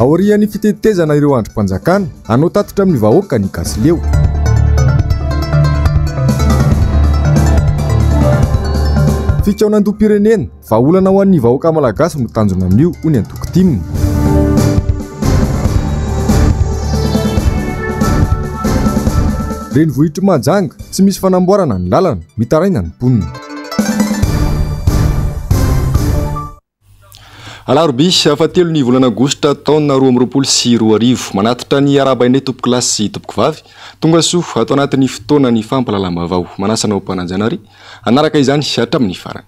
Aorian'ny fitetezana ireo androm-panjakana anao tatitra amin'ny vahoaka ny Gasileo. Fikaonandom-pirenena vahaolana ho an'ny vahoaka malagasy no tanjona amin'io hoy ny antoko-timina. Renivohitra Mahajanga tsy misy fanamboarana ny lalana, mitaraina ny mponina. Alarobia fahatelo ny volana Aogositra taona 2024 manatitra ny arabainay tompoko lasy sy tompoko vavy tonga soa ato anatin'ny fotoana ny fampalalam-bavao manasana ho mpananjanary anaraka izany hatramin'ny farany.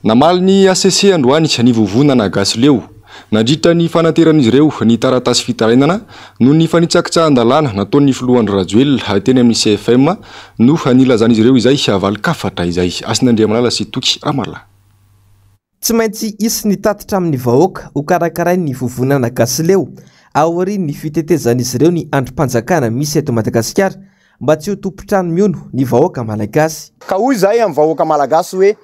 Namaly ny ACC androany ny vovonana Gasileo nandritra ny fanateran'izy ireo ny taratasy fitarainana no ny fanitsakitsahan-dalàna nataon'ny filohan'ny Rajoel teny amin'ny CFM no nilazan'izy ireo izay avalikafatra izay Asin'Andriamalala sy Toky Ramallah. Tsy maintsy isy ny tatitra amin'ny vahoaka ho karakaray ny vovonana Gasileo aorian'ny fitetezan'izy ireo ny androm-panjakana misy eto Madagasikara mba tsy ho tompotrano miono ny vahoaka malagasy. Ka hoy izay amin'ny vahoaka malagasy hoe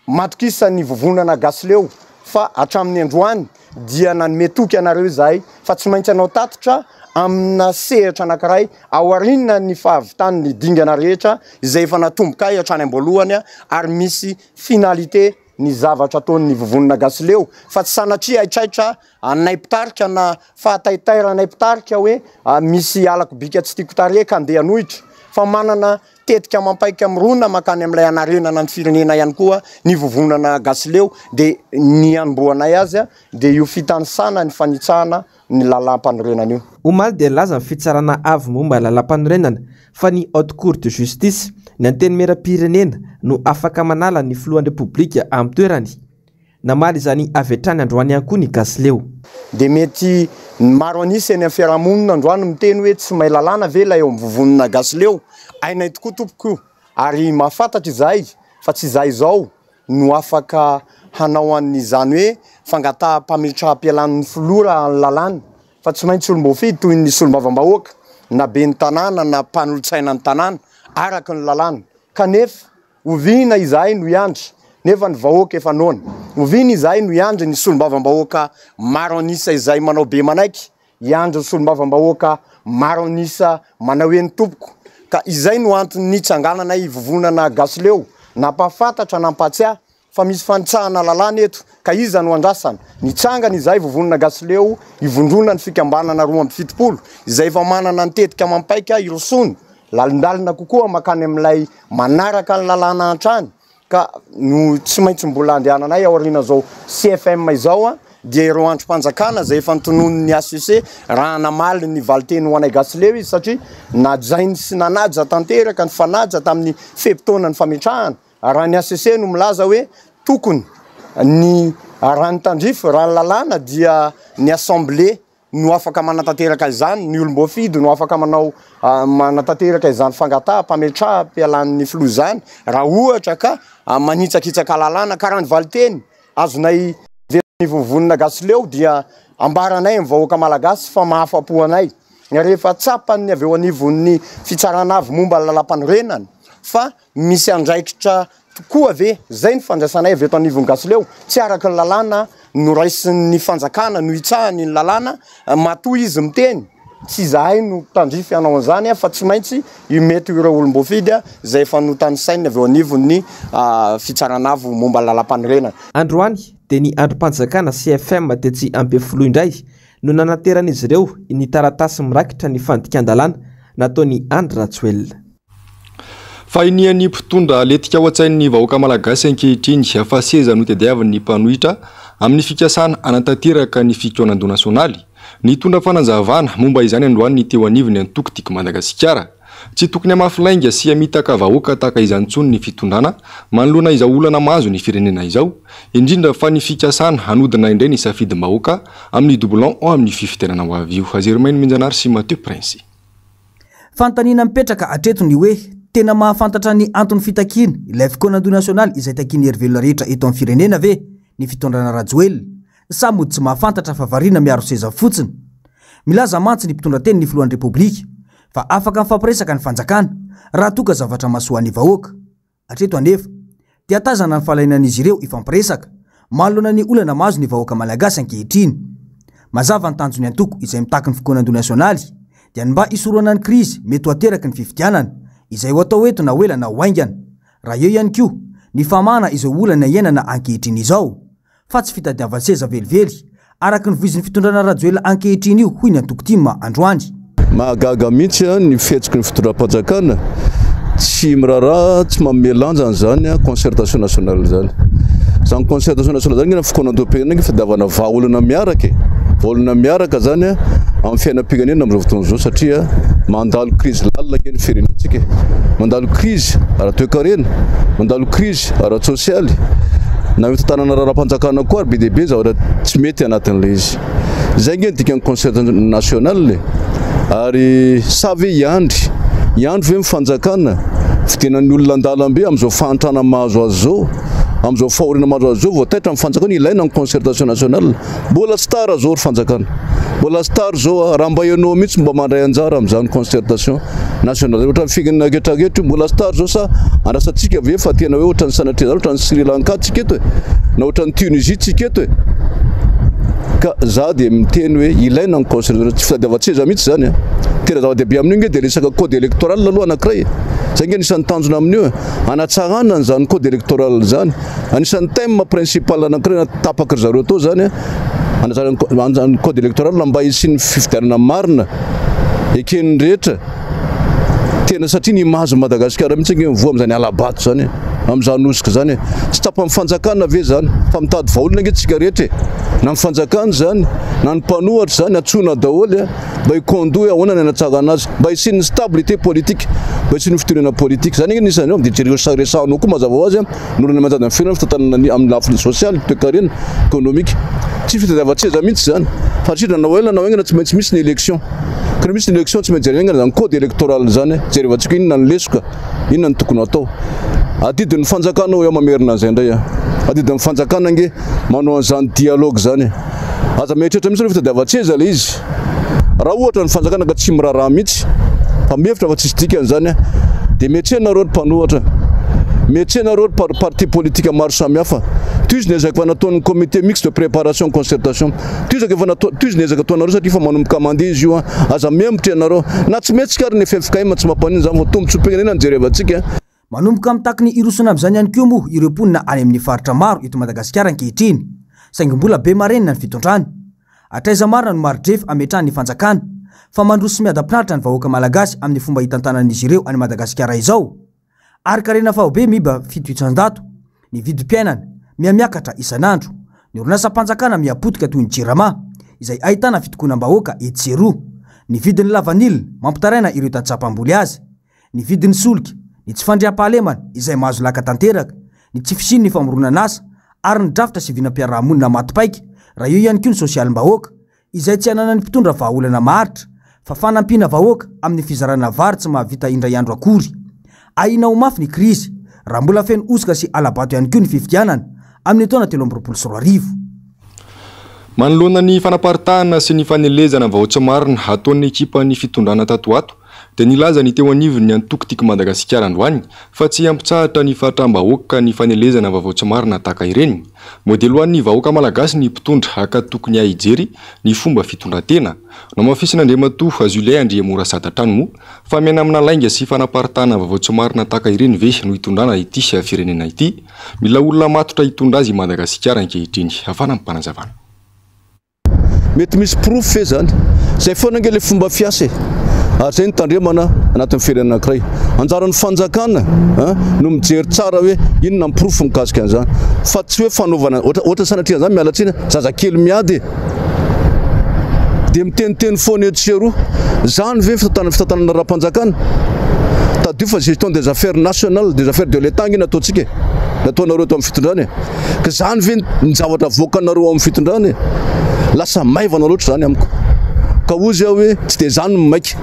matokisa ny vovonana Gasileo fa hatramin'ny androany dia nanome toky anareo izay fa tsy maintsy anao tatitra amina sehatra anankiray aoriana ny fahavitany ny dingana rehetra izay efa natomboka hatrany am-boalohany ary misy finalité ny zavatra ataon'ny vovonana Gasileo fa tsy sanatria aitraitra anay-pitarika na fahataitaira anay-pitarika hoe misy alako bika tsy tiako tareka andeha anohitra fa manana tetika mampaika mirona makany amin'ilay anarenana ny firenena ihany koa ny vovonana Gasileo dia ny anomboanay azy dia io fitanisana ny fanitsahana ny lalam-panorenana io. Omaly dia laza ny fitsarana avy momba lalam-panorenana fa ny haute cour de justice ny antenimieram-pirenena no afaka manala ny filohan'ny repoblika amin'ny toerany. Namaly izany avy hatrany androany ihany koa ny Gasileo. Dia mety maro anisa eny amin'ny fiarahamonina androany miteny hoe tsy mahay lalàna ve ilay eo amin'ny vovonana Gasileo. Ainay tokoa tompoko ary mahafantatra izay fa tsy izay izao no afaka hanao an'izany hoe fangataham-pametraha-pialan'ny filora ny lalàna fa tsy maintsy olom-boafidy toy ny solombavambahoaka na be ny tanàna na mpanolotsaina ny tanàna araka ny lalàna kanefa oviana izay no iandry nefa ny vahoaka efa noana oviana izay no iandry ny solombavambahoaka maro anisa izay manao be manaiky iandry ny solombavambahoaka maro anisa manao hoe ny tompoko ka izay no antony nitsanganana ivovonana Gasileo nampahafantatra nampatsiahy fa misy fanitsahana lalàna eto ka iza no andrasana nitsangana izay vovonana Gasileo ivondrona ny fikambanana 27 izay efa manana ny tetika mampaika irosony lalindalina kokoa makany amin'ilay manaraka ny lalàna antrany ka no tsy maintsy mbola andehananay aoriana zao CFM izao dia ireo androm-panjakana izay efa notonon'ny ACC raha namaly ny valiteny ho anay Gasileo izy satria najainy sy nanaja tanteraka ny fanaja tamin'ny fepitaona ny fametrahana raha ny ACC no milaza hoe tokony ny raha ny tandrify raha ny lalàna dia ny assemblée no afaka manatanteraka izany ny olom-boafidy no afaka manao manatanteraka izany fangataha-pametraha pialan'ny filoha izany raha ohatra ka manitsakitsaka lalàna karaha ny valiteny azonay ny vovonana Gasileo dia ambaranay amin'ny vahoaka malagasy fa mahafapo anay rehefa tsapany avy eo anivon'ny fitsarana avy momba lalam-panorenana fa misy andraikitra tokoa ve zay ny fandraisanay avy eto anivon'ny Gasileo tsy araka ny lalàna no raisin'ny fanjakana no hitsahany ny lalàna matoa izy miteny tsy zahay no tandrify anao an'izany fa tsy maintsy mety ireo olom-boafidy izay efa notanisaina avy eo anivon'ny fitsarana avy momba lalam-panorenana. Androany dia ny androm-panjakana CFM dia tsy ampy folo indray no nanateran'izy ireo ny taratasy mirakitra ny fandikan-dalàna nataon'ny Andry Rajoel. Fahinian'ny mpitondra letika ao an-tsain'ny vahoaka malagasy ankehitriny fa seza no tediavin'ny mpanohitra amin'ny fikasana anatanteraka ny fikaonando nasionaly ny tondra fanazavana momba izany androany ny teo anivony antoko tiky Madagasikara tsy tokony amafilainga sy amitaka vahoaka tahaka izany intsony ny fitondrana manoloana izao olana mahazo ny firenena izao indrindra fa ny fikasana hanodina indray ny safidim-bahoaka amin'ny doublon amin'ny fifitenana ho avy io. Azerimainy Minjanary sy Mathieu Prince. Fantanina mipetraka atreto ny hoe tena mahafantatra ny antony fitakiana ilay fikaonando nasionaly izay takiany hervelona rehetra eto amin'ny firenena ve ny fitondrana Rajoel sa mody tsy mahafantatra fa variana miaro seza fotsiny. Milaza mantsy ny mpitondrateny ny filohan'ny repoblika fa afaka mifampiresaka ny fanjakana raha toka zavatra mahasoan'ny vahoaka. Atreto anefa dia tazana ny falainan'izy ireo ifampiresaka manoloana ny olana mahazo ny vahoaka malagasy ankehitriny. mazava ny tanjony antoko izay mitaky ny fikoana nasionaly dia mba isoroana ny krizy mety ho ateraky ny fifidianana izay ho atao eto na oela na oaingana raha eo ihany koa ny famana izay olana iainana ankehitriny izao fa tsy fitadiavan-tseza velively araky ny voizin'ny fitondrana rajoela ankehitriny io hoy ny antokotima androany mahagaga mihitsy ny fihetsiky ny fitondram-panjakana tsy miraharaha tsy mamelanjana zany concertation nationale zany concertation nationale zany na fikonan-doam-pirenena fitadiavana vahaolana miaraka zany amin'ny fiainam-pirenena amin'izao fotoana zao satria mandalo crise lalina kely firenentsika mandalo crise ara-toe-karena mandalo crise ara-sosialy na mety tanana raha-panjakana koa ary be dehibe zavatra tsy mety anatin'ilay izy zay nge dika ny concertation nationale ary savy iandry ve mifanjakana fidenan'ny olona andalambe amin'izao fahantrana mahazo azy zao amin'izao fahoriana mahazo azy zao voataitra amin'ny fanjakana ilaina ny concertation nationale mbola star zao ry fanjakana mbola star zao raha mba ianao mihitsy mba mandray anjara amin'izany concertation nationale ohatra firenena ketraketra mbola star zao sa andrasantsika ve fa tena hoe ohatra ny sanatria zany ohatra ny Sri Lanka tsika eto na ohatra ny Tunisie tsika eto ka za dia miteny hoe ilaina ny concertation tsy fitadiavan-tseza mihitsy zany tena zava-dehibe amin'io nge dia resaka code électoral aloha anankiray zay nge anisan'ny tanjona amin'io anatsarana zany code électoral zany anisan'ny thème principal anankiray na tapaka ry zareo atao zany anatsarana code électoral mba hisy fifidianana marina eken'ny rehetra tena satria ny mahazo Madagasikara mihitsy nge mivoa amin'izany alabato zany amin'izany osika zany tsy tapa mifanjakana ve zany fa mitady vahaolona nge tsika rehetra na mifanjakana zany na ny mpanohatra zany atsona daholy mba hiconduire ahoana ny anatsarana azy mba hisin'ny stabilité politique mba hisin'ny fitondrana politique zany nge nisany eo dia resanao koa mazava ho azy norana manjady amin'ny firenena fitantanana amin'ny lafiny sociale toe-karena économique tsy fitadiavan-tseza mihitsy zany fa tritra na oela na oaingana tsy maintsy misy ny élection ka misy ny élection tsy maintsy jerena zany code électoral zany jerevantsika inona ny lesoka inona ny tokony atao adidin'ny fanjakana eo mamerina an'izay indray adidin'ny fanjakana nge manao an'izany dialogue zany aza mieritreritra mihitsy hoe fitadiavan-tseza le izy raha ohatra ny fanjakana ka tsy miraharaha mihitsy fa mihevitra fa tsisy dikan'izany dia mietrehanareo ry mpanohatra mietrehanareo ry parti politique maro samihafa toizy ny ezaka fa nataon'ny comité mixte de préparation concertation toizy ny ezaka ataonareo satria fa manomboka mandeha izy io aza membotra ianareo na tsy metsika ary ny fefikaima tsy mampaniny zany fa tombotsy ompirenena ny jerevantsika manomboka mitaki ny irosona amin'izany ihany koa moa ireo mponina any amin'ny faritra maro eto Madagasikara ankehitriny saingy mbola be marenina ny fitondrany atraiza marina no marodrefa ametrahany fanjakana fa mandroso sy miadampinaritra ny vahoaka malagasy amin'ny fomba hitantanan'izy ireo any Madagasikara izao ary karena fahobe miba 700 ny vidim-piainana miamiakatra isanandro ny orinasa-mpanjakana miapotika toy ny Jirama izay ahitana fitokonam-bahoaka etseroa ny vidin'ny lavanil mampitaraina ireo tantsapam-boly azy ny vidin'ny solika ny tsy fandriam-pahalemana izay mahazo laka tanteraka ny tsy fisin'ny famoronana asa ary ny drafitra sy vinam-piarahamonina matipaika raha eo ihany koa ny sosialim-bahoaka izay tsy hanana ny mpitondra vahaolana maharitra fa fanampiana vahoaka amin'ny fizarana vary tsy mahavita indray andro akory ahina ho mafy ny krizy raha mbola feno osika sy alabato ihany koa ny fifidianana amin'ny taona 2024 manoloana ny fanaparitahana sy ny fanelezana vahoaka marina ataon'ny ekipa ny fitondrana tatoato dia nilaza ny teo anivony antokotiky Madagasikara androany fa tsy ampitsahatra ny fahatram-bahoaka ny fanelezana vahoaka marina tahaka ireny modeloan'ny vahoaka malagasy ny mpitondra haka tokony hijery ny fomba fitondran-tena no mafisina Andriamatoa Julien Andriamora Sadatrano moa fa miaina amina lainga sy fanaparitahana vahoaka marina tahaka ireny ve no hitondrana ity firenena ity mila olona matotra hitondra azy Madagasikara ankehitriny hafana mpanazavana mety misy proof fe zany zay foana nge le fomba fiase ary zay nitandremana anatin'ny firenena anankiray anjaran'ny fanjakana no mijery tsara hoe inona proof mikasika an'izany fa tsy hoe fanaovana ohatra sanatria zany mialatsina zazakely miady dia miteniteny foana etseroa zany ve fitantanana raha-mpanjakana tadio fa gestion des affaires nationales des affaires de l'état nge nataontsika nataonareo eto amin'ny fitondrany ka zany ve ny zavatra voakanareo amin'ny fitondrany lasa maivana loatra zany amiko ka ozy aho hoe tsy dia zany mimaika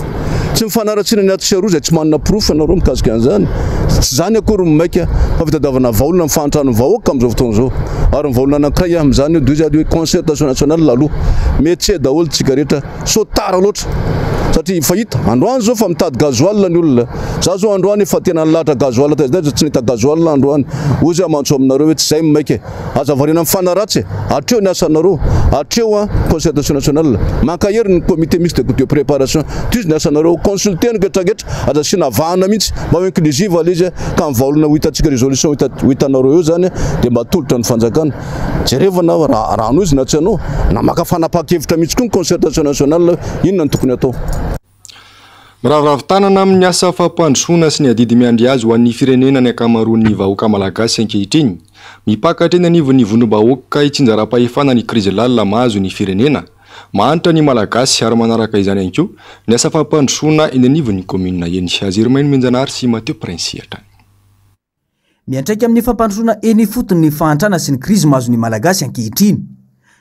tsy mifanaratsina ny atseroa zay tsy manana proof anareo mikasika an'izany tsy zany akory mimaika fa fitadiavana vahaolona mifantrano vahoaka amin'izao fotoana izao ary ny vahaolona anankiray amin'izany dio izy hoe concertation nationale aloha mety daholo tsika rehetra so tara loatra satria fahita androany zao fa mitady gazoil ny olona za zao androany efa tena nilatra gazoil tazay tsy nita gazoil androany ozy amantso aminareo hoe tsy zay maiky azavarina mifanaratsy atreo ny asanareo atreo concertation nationale mankahery ny comité mixte de préparation tuzy ny asanareo consulter ny getragetra aza sy navahana mihitsy mba inclusive ala izy ka mivaolana ho hitantsika résolution hitanareo eo zany dia mba tolotra ny fanjakana jerevana rano izy na tsy anao na maka fanapakevitra mihitsy koa ny concertation nationale inona ny tokony atao miraviravin-tanana amin'ny asa fampandrosoana sy ny adidy miandry azy ho an'ny firenena ny akamaroan'ny vahoaka malagasy ankehitriny mipakatra eny anivon'ny-vonom-bahoaka hitsinjara-pahefana ny krizy lalina mahazo ny firenena mahantra ny malagasy ary manaraka izany ihany koa ny asa fampandrosoana eny anivon'ny commune eny Aziromainy Menjanary sy Mateo Prinsiatra miantraika amin'ny fampandrosoana eny fotony ny fahantrana sy ny krizy mahazo ny malagasy ankehitriny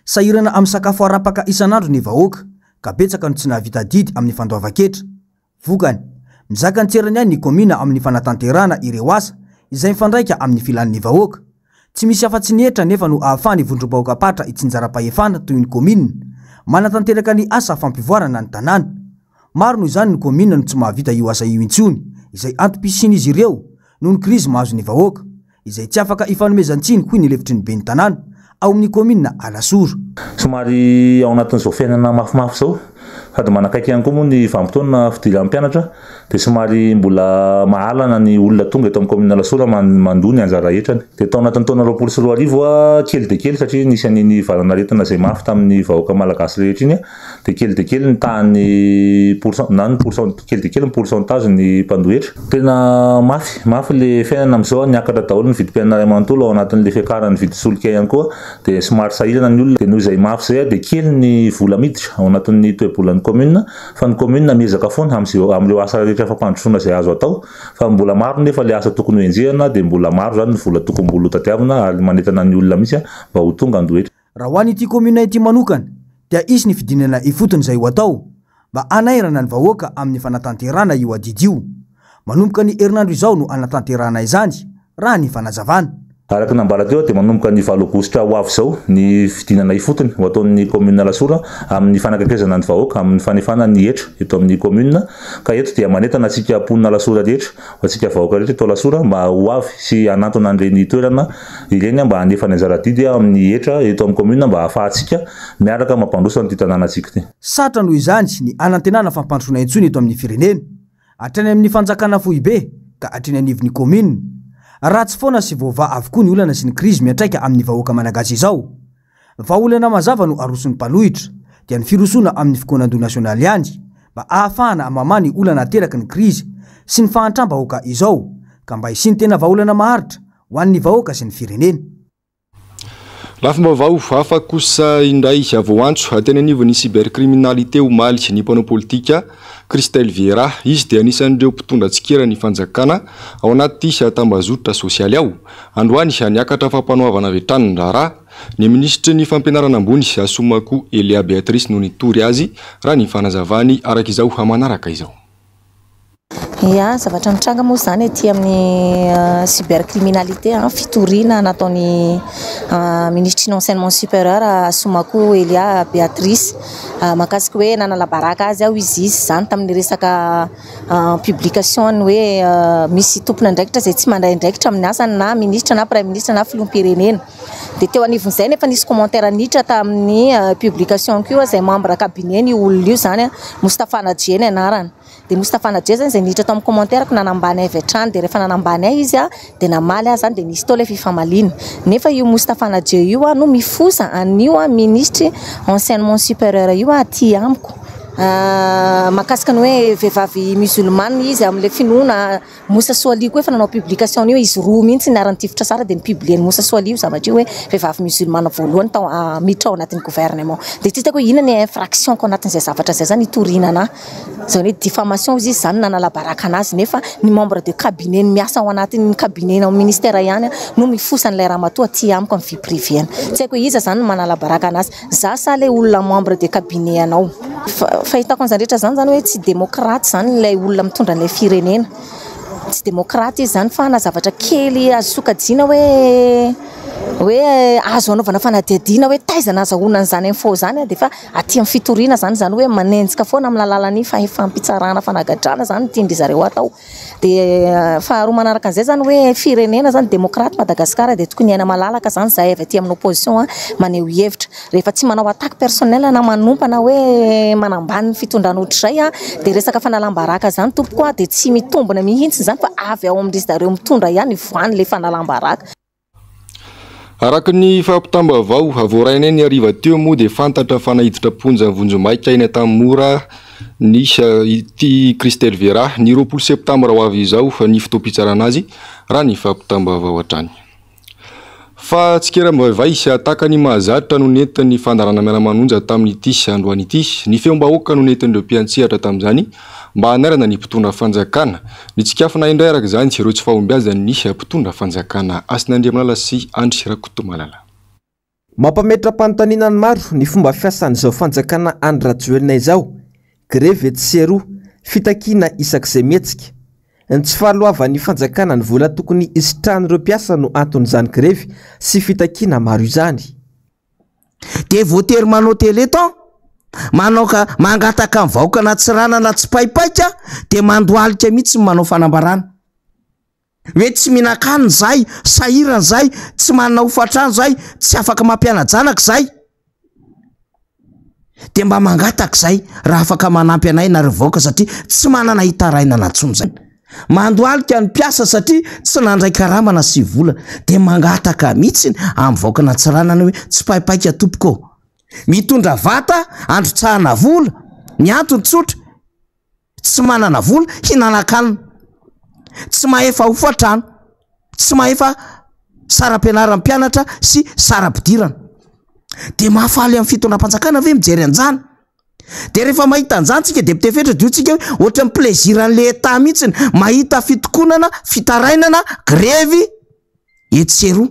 sahirana amin'ny sakafo arapaka isanandro ny vahoaka ka betsaka no tsy nahavita didy amin'ny fandoava-ketra vokany mizaka ny tserany ihany ny komina amin'ny fanatanterana ireo asa izay mifandraika amin'ny filan'ny vahoaka tsy misy afa-tsy nihitra nefa no ahafahany vondrom-bahoaka patra itsinjara-pahefana toy ny komina manatanteraka ny asa fampivoarana ny tanàna maro noho izany ny komina no tsy mahavita io asa io intsony izay antom-pisiny izy ireo noho ny krizy mahazo ny vahoaka izay tsy afaka ifanomezantsiny hoy ny levitry ny be ny tanàna ao amin'ny komina Alasoro somary ao anatin'izao fiainana mafimafy zao sady manakaiky ihany koa moa ny vanim-potoana fidiran'ny mpianatra dia somary mbola mahalana ny olona tonga eto amin'ny commune Alasoro mandoa ny anjara rehetrany dia tao anatin'ny taona 2024 kely dia kely satria nisy an'iny valanaretana izay mafy tamin'ny vahoaka malagasy rehetra iny dia kely dia kely ny tahany kely dia kely ny pourcentage ny mpandohetra tena mafy le fiainana amin'izao niakatra daholo ny vidim-pianarana manontolo ao anatin'le fiakarany vidy solika ihany koa dia somary sahirana ny olona dia noho izay mafy zay dia kely ny vola miditra ao anatin'ny toe-bolan'ny commune fa ny commune miezaka foana amin'ireo asa rehetra fampandrosoana izay azo atao fa mbola maro nefa le asa tokony hoenjehana dia mbola maro zany ny vola tokony mbola tatiavina ary manentana ny olona mihitsy mba ho tonga andohetra raha ho any ity commune ity manokana dia isy ny fidinana ifotony izay ho atao mba anairana ny vahoaka amin'ny fanatanterana io adidy io manomboka ny herinandro izao no anatanterana izany raha ny fanazavana araka nambara teo dia manomboka ny 7 aogositra ho avy izao ny fidinana ifotony ho ataon'ny commune Alasoro amin'ny fanakakezana ny vahoaka amin'ny fanefana ny hetra eto amin'ny commune ka eto dia manentana antsika mponina Alasoro rehetra antsika vahoaka rehetra eto Alasoro mba ho avy sy anatona an'ireny toerana ireny mba hanefa ny anjara didy amin'ny hetra eto amin'ny commune mba ahafahantsika miaraka mampandroso ny tanànantsika ity satra noho izany ny anantenana fampandrosoana intsony eto amin'ny firenena hatrany amin'ny fanjakana fohibe ka hatrany anivon'ny commune raha tsy foana sy voava avokoa ny olana sy ny krizy miantraika amin'ny vahoaka malagasy izao vahaolana mazava no aroson'ny mpalohitra dia ny firosoana amin'ny fikonan-doha nasionaly ihany mba ahafahana amamany olana ateraka ny krizy sy ny fahantram-bahoaka izao ka mba hisiny tena vahaolana maharitra ho an'ny vahoaka sy ny firenena lafim-baovao hafa kosa indray avoantso ateny anivon'ny cybercriminalité omaly ny mpanao politika Christelle Vieira izy dia anisan'ireo mpitondra tsikera ny fanjakana ao anaty tambazotra sosialy ao androany niakatra fampanoavana avy hatrany ny raharaha ny ministry ny fampianarana ambony Asomako Elia Beatrice no nitory azy raha ny fanazavany araka izao hamanaraka izao Ya zavatra mitranga moa zany ety amin'ny cybercriminalité fitoriana nataony ministre de l'enseignement supérieur Asomako Elia Beatrice makasika hoe nanala baraka azy ao izy zany tamin'ny resaka publication ny hoe misy tompona ndraikitra zay tsy mandray ndraikitra amin'ny asany na ministre na premier ministre na filoham-pirenena dia teo anivon'izay nefa nisy commentaire nitra tamin'ny publication koa zay membre cabinet ny olona io zany Moustapha Nadje ny anarana dia Moustapha Nadje zany zay nitra tamin'ny commentaire ko nanambany avy hatrany dia rehefa nanambany ahy izy dia namaly ahy zany dia nisy tao ilay fifamalina nefa io Moustapha Nadje io no mifosa an'io ministre enseignement supérieur io aty amiko makasika ny hoe vehivavy musulmane izy amin'ilay finoana Moussa Soali koa efa nanao publication io izy roa mihitsy niaran-tifitra tsara dia nipublieny Moussa Soali io zavatra io hoe vehivavy musulmane voalohany tao miditra ao anatin'ny gouvernement dia tsy hitako hoe inona ny infraction ko anatin'izay zavatra zay zany itorinana zany hoe diffamation izy zany nanala baraka anazy nefa ny membre de cabinet miasa ao anatin'ny cabinet ao ministère ihany no mifosan'ilay ramatoa aty amiko amin'ny vie privée tsy haiko hoe iza zany manala baraka anazy za sa ilay olona membre de cabinet anao fahitako an'izany rehetra zany hoe tsy démocrate zany ilay olona mitondra an'ilay firenena tsy démocrate izy zany fa na zavatra kely azo sokajiana hoe hoe azo anaovana fanadihadiana hoe taizana azahoana an'izany amin'ny fo zany dia fa aty amin'ny fitoriana zany zany hoe manenjika foana amin'ny lalàlan'ny fampitsarana fanagadrana zany tiandry zareo atao dia faharoa manaraka an'izay zany hoe firenena zany démocrate Madagasikara dia tokony hiaina malalaka zany zahay avy aty amin'ny opposition maneho hevitra rehefa tsy manao attaque personnel na manompana hoe manambany ny fitondrana ohatr'izay dia resaka fanalam-baraka zany tompoko dia tsy mitombona mihitsy zany fa avy ao amin'izy zareo mitondra ihany voany le fanalam-baraka. Araka ny fampitambavao avorainay ny ariva teo moa dia fantatra fanahiditra ponja vonjomaika eny Tamora ny ity Christelle Vera ny 20 septambra ho avy izao ny fotoam-pitsarana azy raha ny fampitambavao hatrany. Fa tsikera mavay sy ataka ny mahazatra no nentin'ny fandarana miara-manonja tamin'ity sy androany ity ny feom-bahoaka no nentin'ireo mpiantsehatra tamin'izany mba hanarana ny mpitondra fanjakana ny tsikafana indray araka izany tsy ireo tsy fahombiazany ny mpitondra fanjakana Asin'Andriamanala sy Andry Rakotomalala. Mampametra-panontaniana ny maro ny fomba fiasan'izao fanjakana Andry Rajoelina izao greve tseroa fitakiana isak'izay mihetsika. Ny tsy fahaloavan'ny fanjakana ny vola tokony isitrahan'ireo mpiasa no anton'izany grevy sy fitakiana maro izany. Dia voatery manao téléthon manao ka mangataka amin'ny vahoaka na tsy rana na tsy paipaika dia mandoalika mihitsy manao fanambarana. Hoe tsy mihinan-kanina zay, sahirana zay, tsy manana hofatrano zay, tsy afaka mampiana-janaka zay. Dia mba mangataka zay raha afaka manampy anay na revoaka satria tsy manana hitaraina na tsony zay. Mandoalika ny mpiasa satria tsy nandray karamana sy vola dia mangataka mihitsy amin'ny vahoaka na tsy ranana hoe tsy paipaika tompoko. Mitondra vata androtsahana vola ny antony tsotra tsy manana vola hihinan-kanina, tsy maefa hofatrano, tsy maefa saram-pianaran'ny mpianatra sy saram-pidirana. Dia mahafaly amin'ny fitondram-panjakana ve mijery an'izany? Dia rehefa mahita an'izany tsika dia mitefetra diotsika hoe ohatra ny pleziran'le État mihitsy mahita fitokonana, fitarainana, grevy etseroa.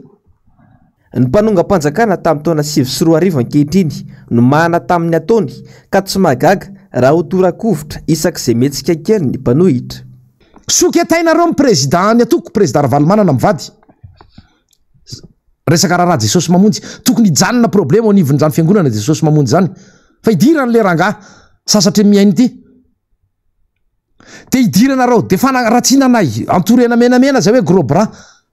Ny mpanonga-panjakana tamin'ny taona 2024 ankehitriny no mahana tamin'ny ataony ka tsy magaga raha ho tora-kovitra isak'izay mihetsika kely ny mpanohitra. Soketainareo amin'ny président atoko président Ravalomanana mivady. Resaka raha Jesosy mamonjy tokony hijanona problema ao anivon'izany fiangonana Jesosy mamonjy zany. Fa hidirana le rangahy sasatra miainy ity. Dia hidiranareo dia fanaratsiana anay antorena menamena zay hoe gros bras.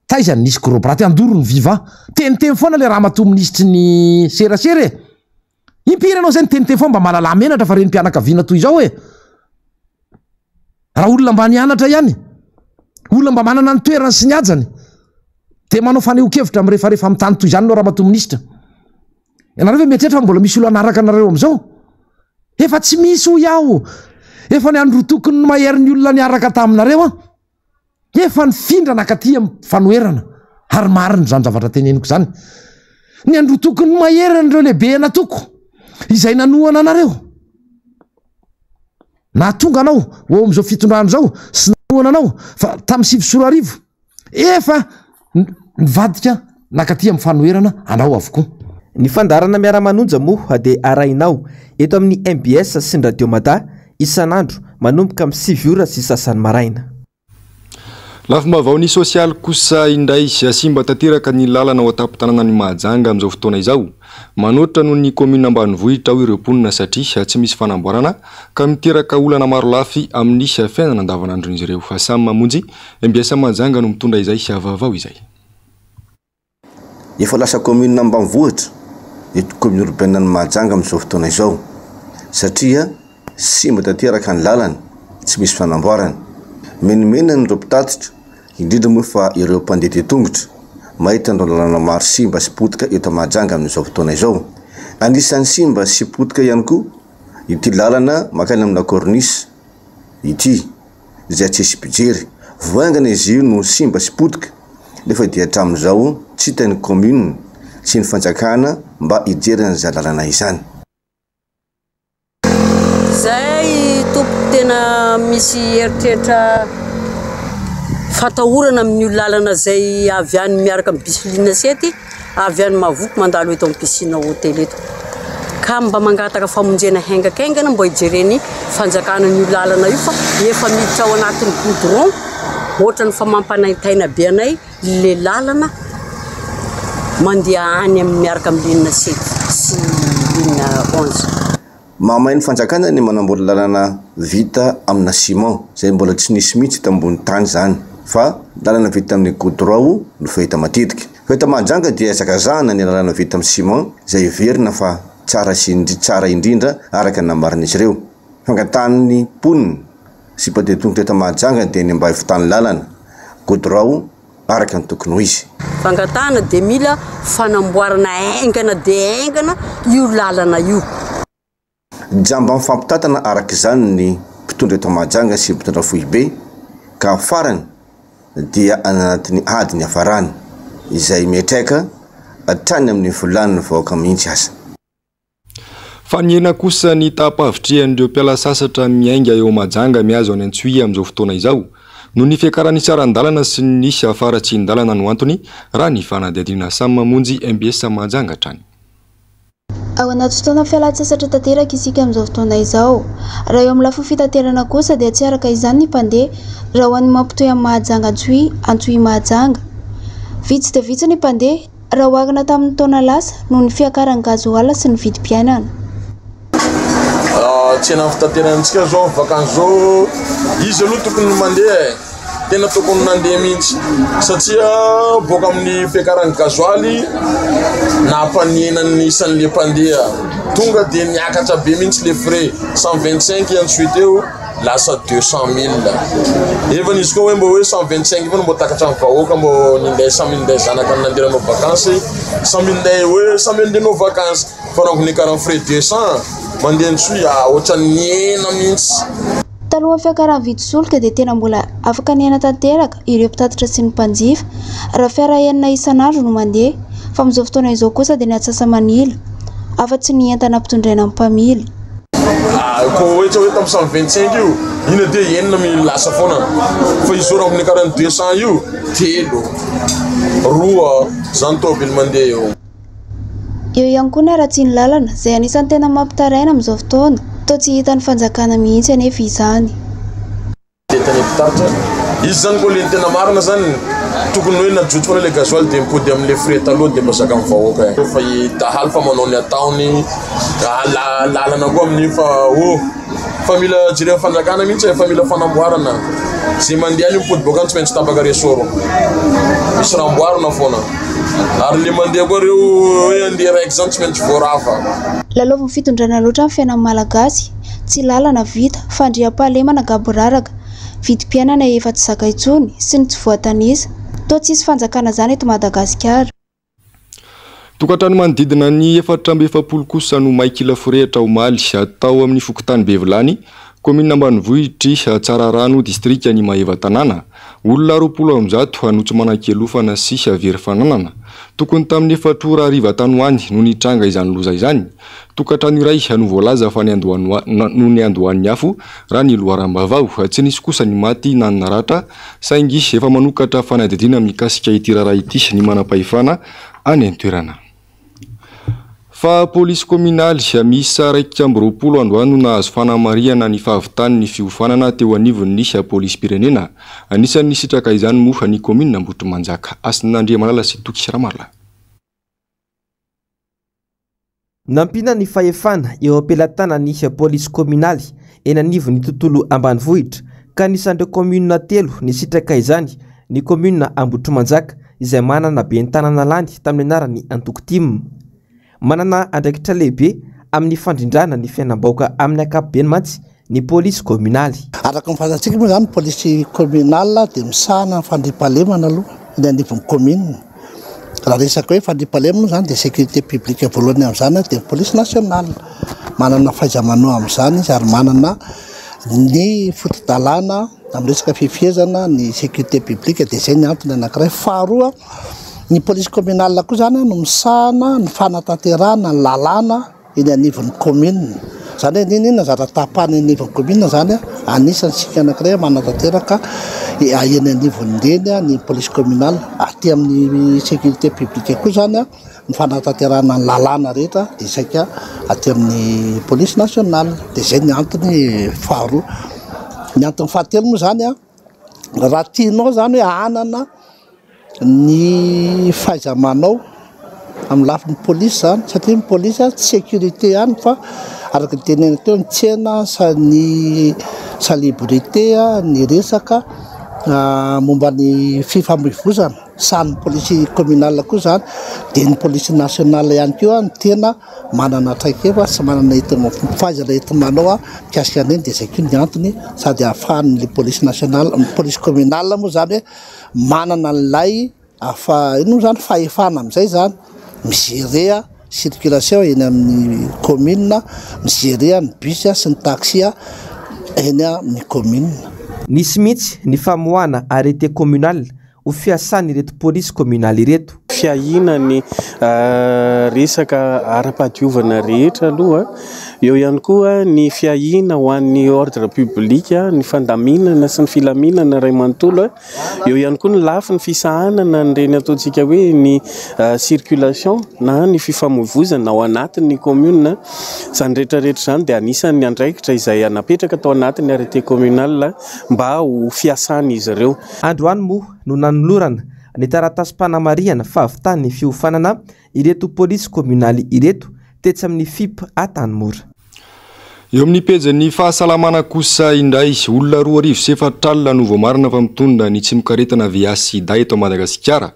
Taizany nisy gros bras ty andoro ny viva. Teniteny foana le raha matoa minisitry ny serasera e. Impiranao zay ny teniteny foana mba mahalala menatra fa reny mpianakaviana toy izao e. Raha olona mba nianatra ihany, olona mba manana ny toerany sy ny ajany, dia manao faneho-kevitra amin'ny rehefa amin'ny tany toy izany no raha matoa minisitra. Ianareo ve mieritreritra fa mbola misy olo anaraka anareo amin'izao? Efa tsy misy hoy aho. Efa ny andro tokony mahery ny olona niaraka taminareo a. Efa ny findra nakaty amin'ny fanoherana ary mariny izany zavatra teneniko izany. Ny andro tokony mahery an'ireo lehibe anatoko izay nanohana anareo. Na tonga anao ho amin'izao fitondrano izao sy nanohana anao fa tamin'ny 2024 efa nivadika nakaty amin'ny fanoherana anao avokoa. Ny fandarana miara-manonja moa dia arainao eto amin'ny MBS sy ny Radio Mada isan'andro manomboka amin'ny 7 ora sy sasany maraina. Lafim-bavao ny sosialy kosa indray sy asimba tanteraka ny lalana ao an-tampon-tanàna ny Mahajanga amin'izao fotoana izao. Manoatra noho ny komina ambanivohitra ho ireo mponina satria tsy misy fanamboarana ka miteraka olana maro lafy amin'ny fiainana andavanandron'izy ireo. Fa samy mamonjy MBS Mahajanga no mitondra izay sy avavao izay. Efa lasa komina ambanivohitra eto komina urbaine ny Mahajanga amin'izao fotoana izao satria simba tanteraka ny lalana tsy misy fanamboarana. Menimena ny ireo mpitatitra indrindra moa fa ireo mpandeha tongotra mahita ny lalana maro simba sy potika eto Mahajanga amin'izao fotoana izao. Anisan'ny simba sy potika ihany koa ity lalana makany amina corniche ity izay tsy misy mpijery. Voaingana izy io no simba sy potika nefa dia hatramin'izao tsy hitan'ny commune sy ny fanjakana mba hijerena izay lalana izany. Zay tompo tena misy eritreritra fatahorana amin'ny lalana zay avy any miaraka amin'ny bisilina sety avy any Mavoky mandalo eto amin'ny piscine hôtel eto. Ka mba mangataka famonjena haingakaingana mba hijereny fanjakana ny lalana io fa efa miditra ao anatin'ny goudron ohatra ny fa mampanaitaina be anay le lalana mandeha any amin'ny miaraka amin'ny ligne 7 sy ligne 11. Mamay ny fanjakana ny manambola lalana vita amina ciment zay mbola tsy nisy mihitsy tambony tany zany fa lalana vita amin'ny goudron no fahita matetika. Fahita Mahajanga dia zakazahana ny lalana vita amin'ny ciment zay verina fa tsara indrindra araka nambarin'izy ireo. Fangatany ponina sy padia tongotra eto Mahajanga dia ny mba hivitany lalana goudron araka ny tokony ho izy. Fangatana dia mila fanamboarana aingana dia aingana io lalana io. Jamba mifampitatana araka izany ny mpitondra eto Mahajanga sy mpitondra foibe ka farany dia anatin'ny adiny hafarany izay metraka hatrany amin'ny volan'ny vahoaka mihitsy aza. Faniena kosa ny tapavitrihan'ireo mpiala sasatra miainga eo Mahajanga miazo any Antsohihy amin'izao fotoana izao no ny fiakarany saran-dalana sy ny nisy afaratsian-dalana no antony raha ny fanadihadiana samy mamonjy MBS Mahajanga hatrany. Ao anaty fotoana fialan-tsasatra tanteraka isika amin'izao fotoana izao. Raha eo amin'ny lafiny fitaterana kosa dia tsy araka izany ny mpandeha raha ho an'ny mampitohy amin'ny Mahajanga Antsohihy Mahajanga. Vitsy dia vitsy ny mpandeha raha hoarina tamin'ny taona lasa noho ny fiakaran'ny gazoaly sy ny vidim-piainana. Tsena fitaterantsika zao vakances zao izy aloha tokony mandeha tena tokony nandeha mihitsy satria boaka amin'ny fiakaran'ny gazoaly nampanienany isan'le mpandeha tonga dia niakatra be mihitsy le frais 125 ensuite eo lasa 200 000 even izy koa hoe mbo hoe 125 fa mbo takatra amin'ny vahoaka mbo ninday 100 000 nday zanaka nanderanao vacances 100 000 nday hoe 100 000 ndenao vacances fa raha ny karan'ny frais 200 mandeha Antsohihy ohatrany niena mihitsy. Taloha fiakaran'ny vitsy-solika dia tena mbola afaka niaina tanteraka ireo mpitatitra sy ny mpanjifa raha fiara enina isan'andro no mandeha fa amin'izao fotoana izao kosa dia ny atsasa-manila afa-tsy ny entana ampitondraina amin'ny mpamily. Ko ohatra hoe tamin'ny 125 io ina dia enina milasa foana fa izy raha ny karan'ny 200 io telo roa zany tôbily mandeha eo. Eo ihany koa ny aratsiany lalana izay anisan'ny tena mampitaraina amin'izao fotoana toa tsy hitan'ny fanjakana mihitsy anefa izany. Tena mpitatitra izy zany koa le tena marina zany tokony hoe najotso foana le gazoaly dia mipody amin'le frais taloha dia mazaka amin'ny vahoaka fa dahaly fa manao ny ataony lalana koa amin'io fa mila jerena fanjakana mihitsy fa mila fanamboarana zay mandeha any mipody boaka any tsy maintsy tapaka resoro misy ramboarina foana ary le mandeha koa reo hoe andeha raiky zany tsy maintsy voarafa. Lalaoviny fitondrana loatra amin'ny fiainan'ny malagasy tsy lalana vita fandriam-pahalemana gaboraraka vidim-piainana efa tsy zaka intsony sy ny tsy voatanisa toa tsisy fanjakana zany eto Madagasikara. Tokantrano manodidina ny 470 kosa no maikila forehitra omaly atao amin'ny fokotany Bevilany commune Ambanivohitra Tsararano district ny Maheva tanàna olona 20 hanotsy manan-kelofana sy very fananana tokony tamin'ny 4 ariva tanoany no nitranga izany loza izany. Tokantrano iray no voalaza fa no ny andohan'ny afo raha ny loharambavao tsy nisy kosa ny maty na ny naratra saingy efa manokatra fanadihadiana mikasika ity raharaha ity ny manam-pahefana any an-toerana. Fa polisy communale misy 120 androany nahazo fanamariana ny fahavitany ny fiofanana teo anivon'ny polisy pirenena anisan'ny sitraka izany moa ny commune Ambohitrimanjaka. Asin'Andriamalala sy Toky Siramarla. Nampina ny fahefana eo ampelatana ny polisy communale eny anivon'ny tontolo Ambanivohitra ka nisan'ireo commune telo ny sitraka izany ny commune Ambohitrimanjaka izay manana ben'ny tanàna lany tamin'ny anarany Antokotim. Manana andraikitra lehibe amin'ny fandrindrana ny fiainam-bahoaka amin'ny ankapobeny mantsy ny polisy communale. Araka ny fantatsika moa zany polisy communale dia misahana fandriam-pahalemana aloha ny anivon'ny commune. Raha resaka hoe fandriam-pahalemana zany dia sécurité publique voalohany amin'izany dia polisy nationale manana fahaiza-manao amin'izany izy ary manana ny fotodalana amin'ny resaka fifehezana ny sécurité publique dia izay ny antony anankiray. Faharoa ny polisy communale koa zany no misahana ny fanatanterahana ny lalàna eny anivon'ny commune. Zany hoe ninona zara-tapahany anivon'ny commune zany anisany sika anankiray manatanteraka eny anivon'ny reny ny polisy communale aty amin'ny sécurité publique koa zany ny fanatanterahana ny lalàna rehetra dia saika aty amin'ny polisy nationale. Dia izay ny antony faharoa. Ny antony fahatelo moa zany raha tianao zany hoe anana ny fahaiza-manao amin'ny lafin'ny polisy zany satria ny polisy tsy sécurité ihany fa araka tenena teo ny tsena sa ny salubrité ny resaka momba ny fifamoivoizana sany polisy communal koa zany dia ny polisy nationale ihany koa ny tena manana traikefa sy manana fahaizana enti-manao mikasika an'iny dia zay koa ny antony sady ahafahan'le polisy nationale polisy communal moa zany hoe manana n'lay ino zany fahefana amin'izay zany migerea circulation eny amin'ny commune migerea ny bus sy ny taxi eny amin'ny commune. Nisy mihitsy ny famoahana arrêté communal ho fiasany ireto polisy communal ireto. Fiahina ny resaka ara-padiovana rehetra aloha eo ihany koa ny fiahina ho an'ny ordre public ny fandaminana sy ny filaminana ray manontolo eo ihany koa ny lafiny fisahanana nyreny ataontsika hoe ny circulation na ny fifamoivoizana ao anatin'ny commune zany rehetrarehetra zany dia anisan'ny andraikitra izay anapetraka tao anatin'ny arrêté communal mba ho fiasany izy ireo. Androany moa no nanolorana ny taratasy-panamariana fahavitany fiofanana ireto polisy communal ireto tetsy amin'ny FIP Antanimora. Eo amin'ny pejany fahasalamana kosa indray olona 2:04 no voamarina fa mitondra ny tsy mikaretana via sida eto Madagasikara.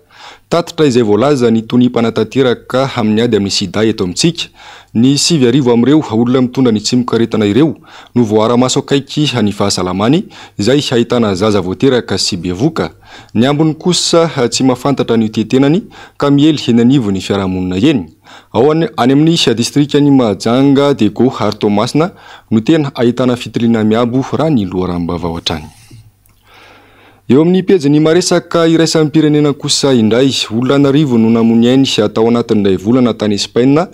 Tatitra izay voalaza ny tonim-panatanteraka amin'ny ady amin'ny sida eto amintsika. Ny 7 amin'ireo olona mitondra ny tsy mikaretana ireo no voara-maso akaiky ny fahasalamany izay ahitana zaza voateraka sy bevoka. Ny ambony kosa tsy mahafantatra ny tetenany ka miely eny anivony fiarahamonina eny. Ao any amin'ny distrikany Mahajanga Dego ary Tomasina no tena ahitana fitiliana miabo raha ny loharambavao hatrany. Eo amin'ny pejany maresaka iraisan'ny pirenena kosa indray olona 9 no namoniainy atao anatin'ilay volana tany Espaina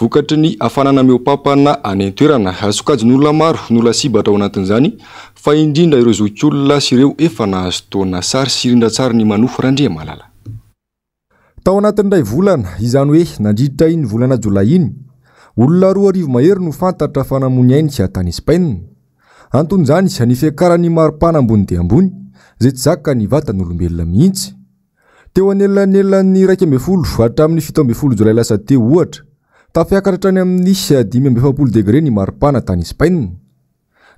vokatry ny afanana meopapana any an-toerana sokajin'olona maro no lasibatra ao anatin'izany fa indrindra ireo zokiolona sy ireo efa nahazo taona sary sy rindra-tsara ny manofo Randria Malala. Tao anatin'ilay volana izany hoe nandritra iny volana Jolay iny olona 2 mahery no fantatra fa namoniainy tany Espaina. Anton'izany ny fiakaran'ny maripana ambony dia ambony zay tsy zaka ny vatan'olombelona mihitsy. Teo anelanelan'ny 12 hatramin'ny 17 Jolay lasa teo ohatra tafiakatra ny amin'ny 17 degré ny maripana tany Espaina.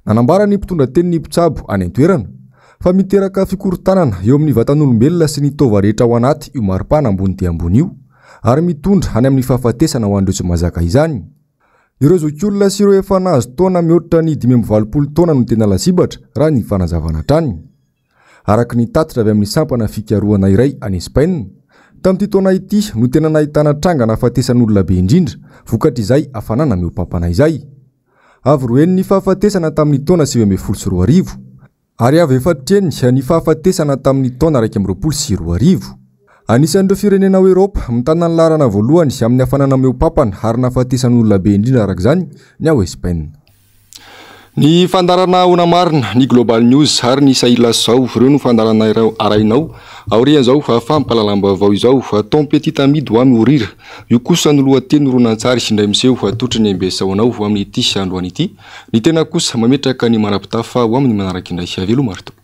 Nanambara ny mpitondra tenin'ny mpitsabo any an-toerana fa miteraka fikorontanana eo amin'ny vatan'olombelona sy ny taova rehetra ao anaty io maripana ambony dia ambony io ary mitondra any amin'ny fahafatesana ho an'ireo tsy mazaka izany. Ireo zokiolona sy ireo efa nahazo taona mihoatra ny 27 taona no tena lasibatra raha ny fanazavana hatrany. Araka ny tatitra avy amin'ny sampana fikarohana iray any Espaina, tamin'ity taona ity no tena nahitana trangana hafatesan'olona be indrindra vokatry izay afanana meopapana izay. Avy roeny ny fahafatesana tamin'ny taona 2012 ary avy efatreny ny fahafatesana tamin'ny taona 2012. Anisan'ireo firenena Eropa mitana ny laharana voalohany amin'ny afanana meopapana ary nahafatesan'olona be indrindra araka izany ny ao Espaina. Ny fandarana ona marina ny Global News ary ny Sahila zao ireo no fandarana arainao aorian zao fampalalambavao izao Tom Petit Amidy ho amin'ny orira io kosa ny lohateny ronan-tsary indray miseho atotry ny ambesaonao ho amin'ny ity androany ity ny tena kosa mametraka ny manapitafa ho amin'ny manaraka indray velomaro.